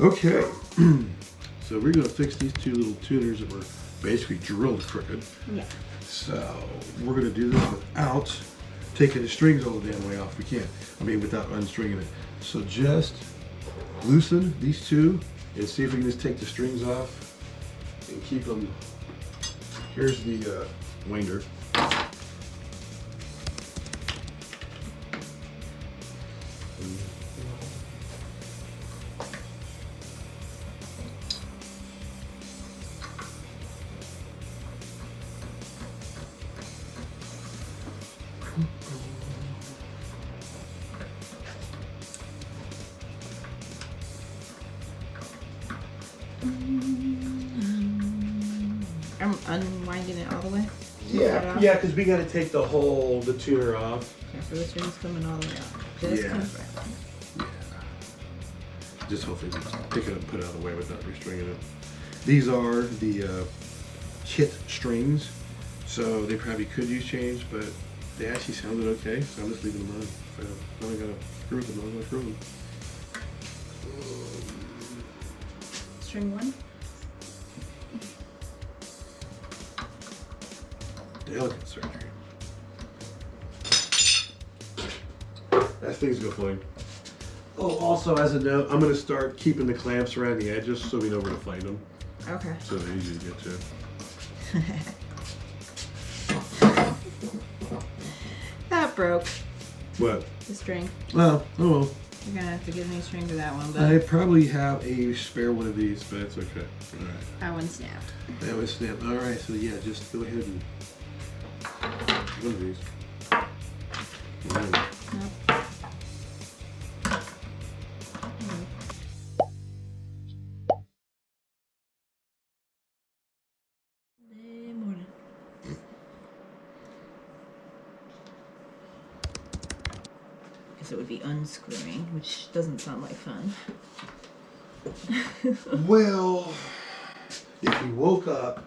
Okay, so we're gonna fix these two little tuners that were basically drilled crooked. Yeah. So we're gonna do this without taking the strings all the damn way off. We can't. I mean, without unstringing it. So just loosen these two and see if we can just take the strings off and keep them. Here's the winder. I'm unwinding it all the way. Yeah, because we got to take the tuner off. Okay, so the string's coming all the way out. Just Yeah. confirm. Yeah. Just hopefully we can pick it up and put it out of the way without restringing it. These are the kit strings, so they probably could use change, but they actually sounded okay, so I'm just leaving them on. So now I gotta screw them. I'm gonna screw them. String one. Delicate surgery. That thing's go flying. Oh, also as a note, I'm gonna start keeping the clamps around the edges so we know where to find them. Okay. So they're easy to get to. That broke What? the string. Well, oh well. You're gonna have to get a new string to that one, but I probably have a spare one of these, but it's okay. All right. that one snapped. That was snap. All right, so yeah, just go ahead and one of these. Right. Nope. Monday morning. Guess it would be unscrewing, which doesn't sound like fun. Well, if you woke up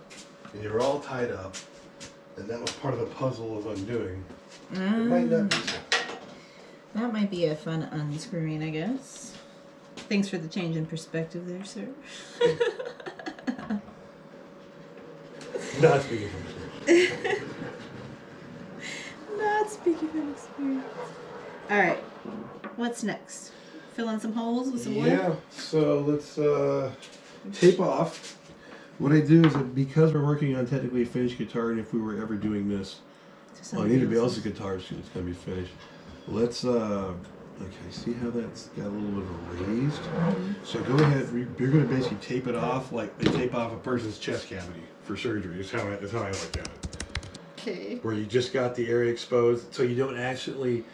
and you're all tied up, and that was part of the puzzle of undoing, it might not be so. That might be a fun unscrewing, I guess. Thanks for the change in perspective there, sir. Not speaking from experience. Not speaking from experience. Alright, what's next? Fill in some holes with some wood? Yeah, so let's tape off. What I do is that because we're working on technically a finished guitar, and if we were ever doing this on anybody else's guitar, it's going to be finished. Let's, okay, see how that's got a little bit of a raised? So go ahead, you're going to basically tape it off like they tape off a person's chest cavity for surgery, is how I look at it. Okay. Where you just got the area exposed so you don't actually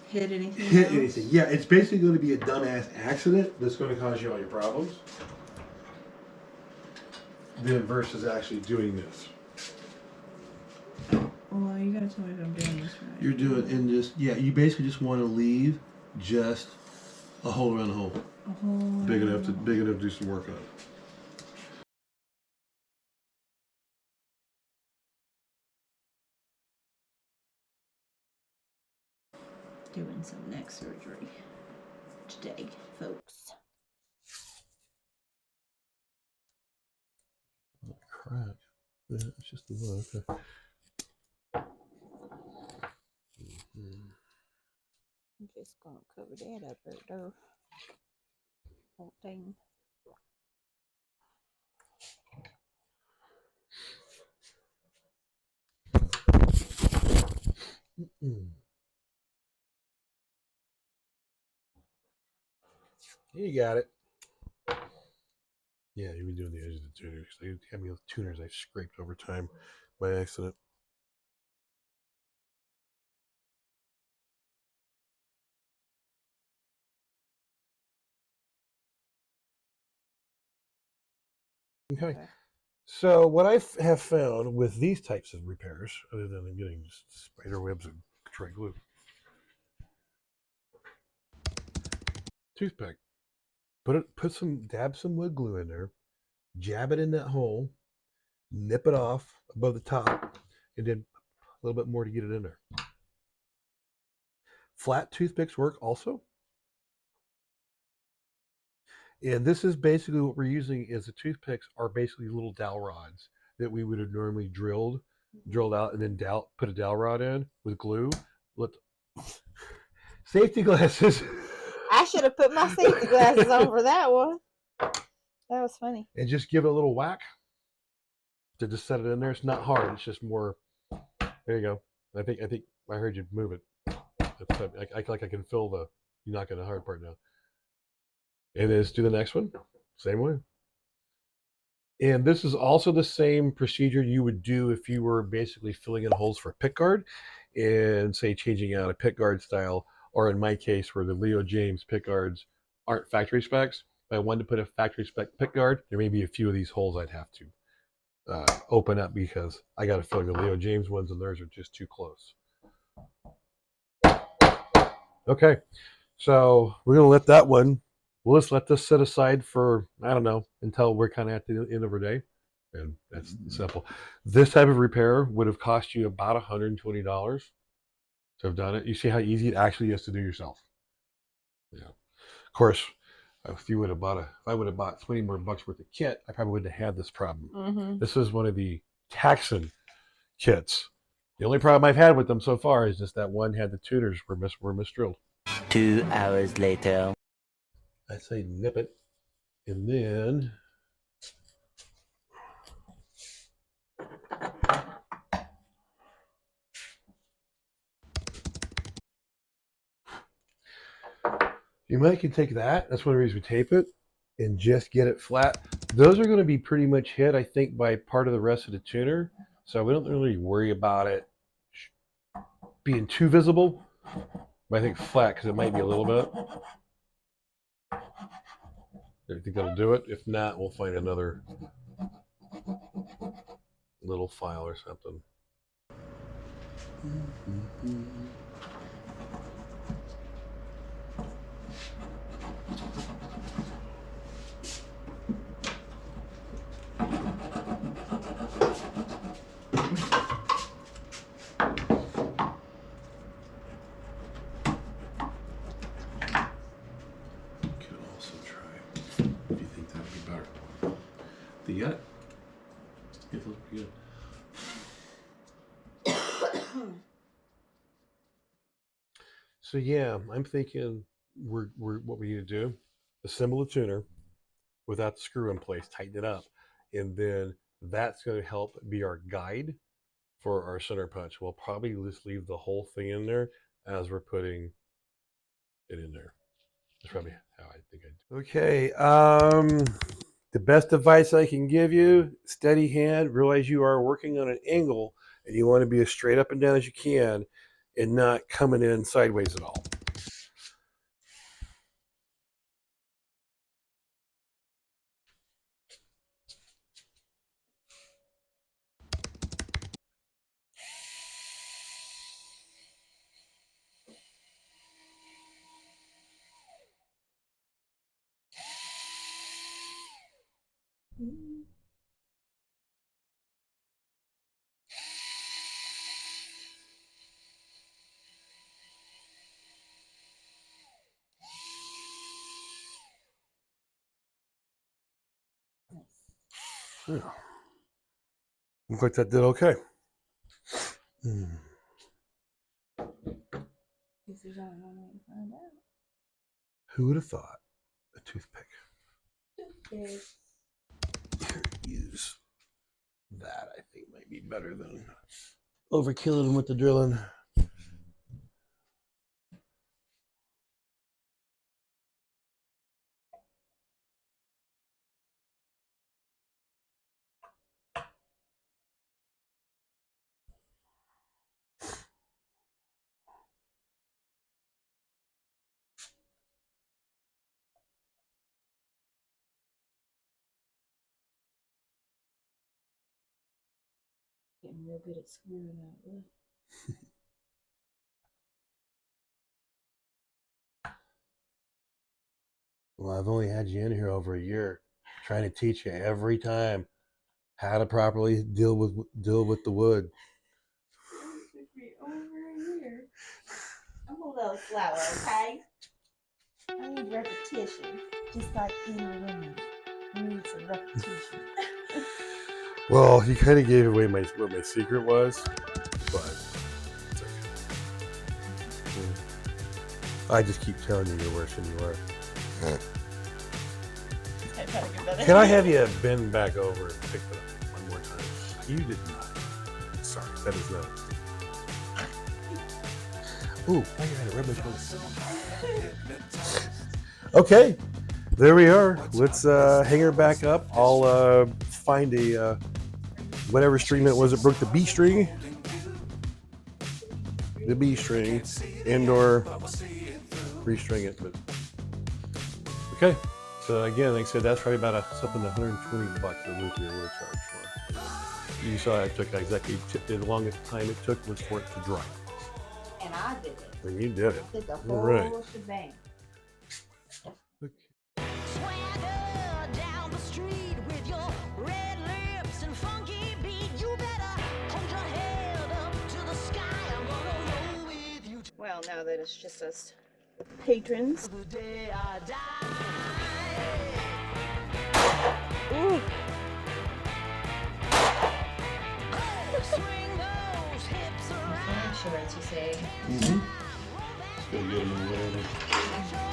Hit anything hit else? anything. Yeah, it's basically going to be a dumbass accident that's going to cause you all your problems. Then versus actually doing this. Well, you gotta tell me if I'm doing this right. You're doing, and just, yeah, you basically just want to leave just a hole around the hole. A hole. Big enough to do some work on it. Doing some neck surgery today, folks. Crap. Yeah, it's just the one, okay. I'm just gonna cover that up right there. Whole thing. You got it. Yeah, you've been doing the edges of the tuners. They have me with tuners I've scraped over time by accident. Okay. So what I have found with these types of repairs, other than getting just spider webs and tray glue, toothpick. Dab some wood glue in there, jab it in that hole, nip it off above the top, and then a little bit more to get it in there. Flat toothpicks work also. And this is basically what we're using is the toothpicks are basically little dowel rods that we would have normally drilled out and then put a dowel rod in with glue. Let safety glasses. I should have put my safety glasses on for that one. That was funny. And just give it a little whack to just set it in there. It's not hard. It's just more. There you go. I think I heard you move it. I can feel the you knocking the hard part now. And then let's do the next one. Same way. And this is also the same procedure you would do if you were basically filling in holes for a pick guard and say changing out a pick guard style, or in my case where the Leo James pick guards aren't factory specs. If I wanted to put a factory spec pick guard, there may be a few of these holes I'd have to open up because I got to fill the Leo James ones and theirs are just too close. Okay, so we're going to let that one, we'll just let this sit aside for, I don't know, until we're kind of at the end of our day. And that's simple. This type of repair would have cost you about $120 to have done it. You see how easy it actually is to do yourself. Yeah. Of course, if I would have bought 20 more bucks worth of kit, I probably wouldn't have had this problem. Mm-hmm. This is one of the Ktaxon kits. The only problem I've had with them so far is just that one had the tuners were misdrilled. 2 hours later. I say nip it, and then you might can take that. That's one of the reasons we tape it and just get it flat. Those are going to be pretty much hit, I think, by part of the rest of the tuner. So we don't really worry about it being too visible. But I think flat because it might be a little bit. I think that'll do it. If not, we'll find another little file or something. The yet? It looks pretty good. So yeah, I'm thinking we're what we need to do: assemble the tuner without the screw in place, tighten it up, and then that's going to help be our guide for our center punch. We'll probably just leave the whole thing in there as we're putting it in there. That's probably how I think I do. Okay. The best advice I can give you, steady hand, realize you are working on an angle and you want to be as straight up and down as you can and not coming in sideways at all. Yeah. Looks like that did okay. There's only one way to find out. Who would have thought a toothpick Yes. use that? I think might be better than overkilling with the drilling. Getting real good at screwing that wood. Well, I've only had you in here over a year, trying to teach you every time how to properly deal with the wood. It took me over a year. I'm a little slow, okay? I need repetition. It's like inner women needs a repetition. Well, he kind of gave away what my secret was, but it's okay. I just keep telling you you're worse than you are. Can I have you bend back over and pick it up one more time? You did not. Sorry, that is not. Ooh, I got to rub my shoulder. Okay, there we are. Let's hang her back up. I'll find a whatever string that was that broke the B string. The B string, and/or restring it. But okay. So again, like I said, that's probably about something $120 a loop here would charge for. You saw I took exactly the longest time it took was for it to dry. And I did it. And you did it. I did the All whole right. shebang. Okay. Swagger down the street with your red lips and funky beat. You better hold your head up to the sky. I'm gonna roll with you Well, now that it's just us patrons. the day I die. Ooh. Swing those hips around. Shorts, you say. Mm-hmm. Just gotta get them in whatever.